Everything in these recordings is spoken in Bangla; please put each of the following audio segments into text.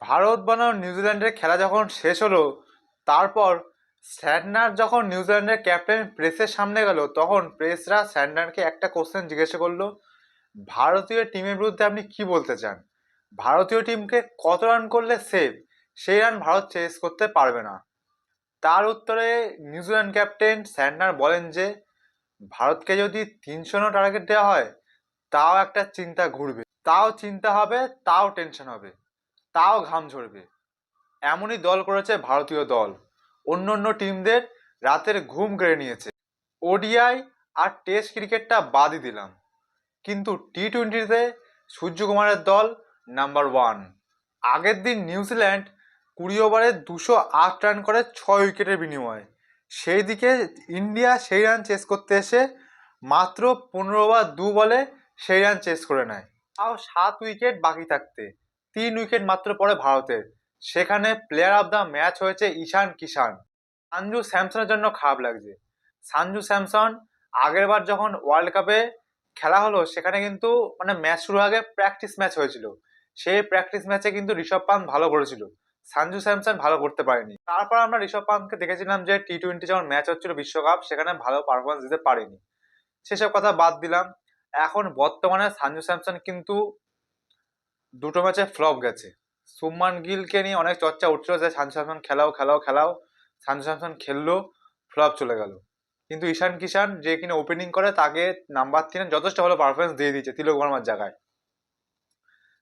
ভারত বনাম নিউজিল্যান্ডের খেলা যখন শেষ হলো, তারপর স্যান্টনার যখন নিউজিল্যান্ডের ক্যাপ্টেন প্রেসের সামনে গেল, তখন প্রেসরা স্যান্টনারকে একটা কোশ্চেন জিজ্ঞাসা করলো, ভারতীয় টিমের বিরুদ্ধে আপনি কি বলতে চান? ভারতীয় টিমকে কত রান করলে সেভ, সেই রান ভারত চেস করতে পারবে না। তার উত্তরে নিউজিল্যান্ড ক্যাপ্টেন স্যান্টনার বলেন যে ভারতকে যদি 300 টার্গেট দেওয়া হয়, তাও একটা চিন্তা ঘুরবে, তাও চিন্তা হবে, তাও টেনশন হবে, তাও ঘাম ঝরবে। এমনই দল করেছে ভারতীয় দল, অন্য অন্য টিমদের রাতের ঘুম কেড়ে নিয়েছে। ওডিআই আর টেস্ট ক্রিকেটটা বাদই দিলাম, কিন্তু টি-20তে সূর্যকুমারের দল নাম্বার ওয়ান। আগের দিন নিউজিল্যান্ড 20 ওভারে 208 রান করে 6 উইকেটের বিনিময়ে। সেই দিকে ইন্ডিয়া সেই রান চেস করতে এসে মাত্র 15 ওভার 2 বলে সেই রান চেস করে নেয়, তাও 7 উইকেট বাকি থাকতে 3 উইকেট মাত্র পড়ে ভারতের। সেখানে প্লেয়ার অফ দ্য ম্যাচ হয়েছে ঈশান কিষান। সঞ্জু স্যামসনের জন্য খারাপ লাগছে। সঞ্জু স্যামসন আগের বার যখন ওয়ার্ল্ড কাপে খেলা হলো, সেখানে কিন্তু মানে ম্যাচ শুরু আগে প্র্যাকটিস ম্যাচ হয়েছিল, সেই প্র্যাকটিস ম্যাচে কিন্তু ঋষভ পান্ত ভালো করেছিল, সঞ্জু স্যামসন ভালো করতে পারেনি। তারপর আমরা ঋষভ পান্তকে দেখেছিলাম যে টি-20 যখন ম্যাচ হচ্ছিল বিশ্বকাপ, সেখানে ভালো পারফরমেন্স দিতে পারেনি। সেসব কথা বাদ দিলাম। এখন বর্তমানে সঞ্জু স্যামসন কিন্তু দুটো ম্যাচে ফ্লপ গেছে। শুভমান গিলকে নিয়ে অনেক চর্চা উঠছিল যে সঞ্জু স্যামসন খেলাও খেলাও খেলাও, সঞ্জু স্যামসন খেললো, ফ্লপ চলে গেল। কিন্তু ঈশান কিষান যে কিনা ওপেনিং করে, তাকে নাম্বার 3 যথেষ্ট ভালো পারফরমেন্স দিয়ে দিয়েছে তিলক বর্মার জায়গায়।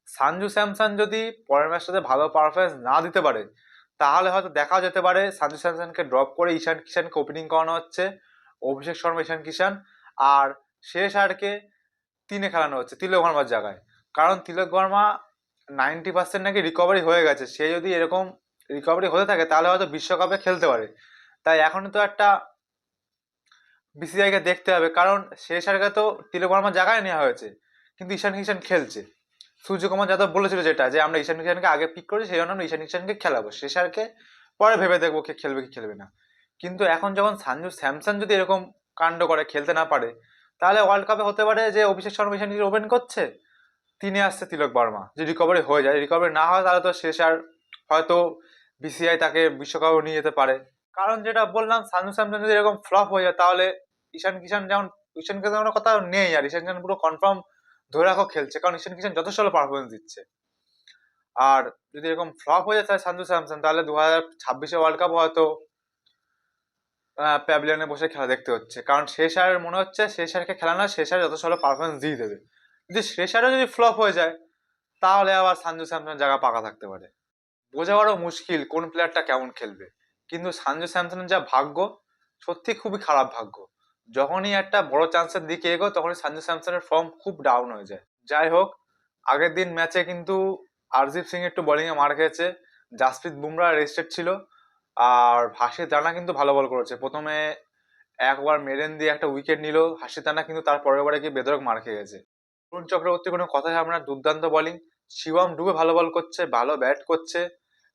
সঞ্জু স্যামসন যদি পরের ম্যাচটাতে ভালো পারফরমেন্স না দিতে পারে, তাহলে হয়তো দেখাও যেতে পারে সঞ্জু স্যামসনকে ড্রপ করে ঈশান কিষানকে ওপেনিং করানো হচ্ছে, অভিষেক শর্মা, ঈশান কিষান আর শেষ আরকে 3-এ খেলানো হচ্ছে তিলক বর্মার জায়গায়। কারণ তিলক বর্মা 90% নাকি রিকভারি হয়ে গেছে, সে যদি এরকম রিকভারি হতে থাকে তাহলে হয়তো বিশ্বকাপে খেলতে পারে। তাই এখন তো একটা বিসিসিআইকে দেখতে হবে, কারণ শেষ আরকে তো তিলক বর্মার জায়গায় নেওয়া হয়েছে, কিন্তু ঈশান কিষান খেলছে। সূর্যকুমার যাদব বলেছিল যেটা, যে আমরা ঈশান কিষানকে আগে পিক করি, সেই জন্য আমরা ঈশান কিষানকে খেলাবো, শেষ আরকে পরে ভেবে দেখবো কে খেলবে কি খেলবে না। কিন্তু এখন যখন সঞ্জু স্যামসন যদি এরকম কাণ্ড করে, খেলতে না পারে, তাহলে ওয়ার্ল্ড কাপে হতে পারে যে অভিষেক শর্মা ঈশান কিষান ওপেন করছে, 3-এ আসছে তিলক বর্মা। যদি রিকভারি হয়ে যায়, রিকভারি না হয় তাহলে তো শেষ আর হয়তো বিসিআই তাকে বিশ্বকাপে নিয়ে যেতে পারে। কারণ যেটা বললাম, সঞ্জু স্যামসন যদি এরকম ফ্লপ হয়ে যায়, তাহলে ঈশান কিষান যেমন, ঈশান কিষানের কথা নেই, আর ঈশান কিষান পুরো কনফার্ম ধরে রাখো খেলছে, কারণ ঈশান কিষান যথেষ্ট ভালো পারফরমেন্স দিচ্ছে। আর যদি এরকম ফ্লপ হয়ে যায় সঞ্জু স্যামসন, তাহলে 2026 ওয়ার্ল্ড কাপ হয়তো প্যাভিলিয়নে বসে খেলা দেখতে হচ্ছে, কারণ শেষার মনে হচ্ছে শেষারকে খেলা না, শেষার যথেষ্ট ভালো পারফরমেন্স দিয়ে দেবে। যদি শেষারও যদি ফ্লপ হয়ে যায়, তাহলে আবার সঞ্জু স্যামসনের জায়গা পাকা থাকতে পারে। বোঝাবারও মুশকিল কোন প্লেয়ারটা কেমন খেলবে। কিন্তু সঞ্জু স্যামসনের যা ভাগ্য, সত্যি খুবই খারাপ ভাগ্য। যখনই একটা বড় চান্সের দিকে এগো, তখনই সঞ্জু স্যামসনের ফর্ম খুব ডাউন হয়ে যায়। যাই হোক, আগের দিন ম্যাচে কিন্তু হরদীপ সিং একটু বোলিং এ মার খেয়েছে, জাসপ্রীত বুমরা রেস্টেড ছিল, আর হাসির রানা কিন্তু ভালো বল করেছে। প্রথমে একবার মেরেন দিয়ে একটা উইকেট নিল হাসির রানা, কিন্তু তার পরের বারে গিয়ে বেধড়ক মার খেয়ে গেছে। অরুণ চক্রবর্তীর কোনো কথাই হবে না, দুর্দান্ত বোলিং। শিবম ডুবে ভালো বল করছে, ভালো ব্যাট করছে।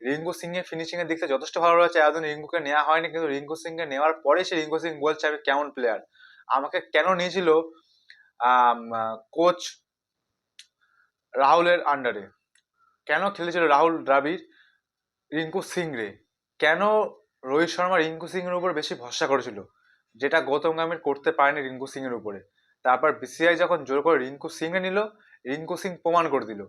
রিঙ্কু সিং এর ফিনিশিং এর দিক থেকে যথেষ্ট ভালো রয়েছে। এতদিন রিঙ্কুকে নেওয়া হয়নি, কিন্তু রিঙ্কু সিং কে নেওয়ার পরে সে রিঙ্কু সিং বলছে আমি কেমন প্লেয়ার, আমাকে কেন নিয়েছিল কোচ রাহুলের আন্ডারে, কেন খেলেছিল রাহুল দ্রাবিড় রিঙ্কু সিং রে, কেন রোহিত শর্মা রিঙ্কু সিং এর উপর বেশি ভরসা করেছিল, যেটা গৌতম গম্ভীর করতে পারেনি রিঙ্কু সিং এর উপরে। তারপর বিসিআই যখন জোর করে রিঙ্কু সিং এ নিল, রিঙ্কু সিং প্রমাণ করে দিল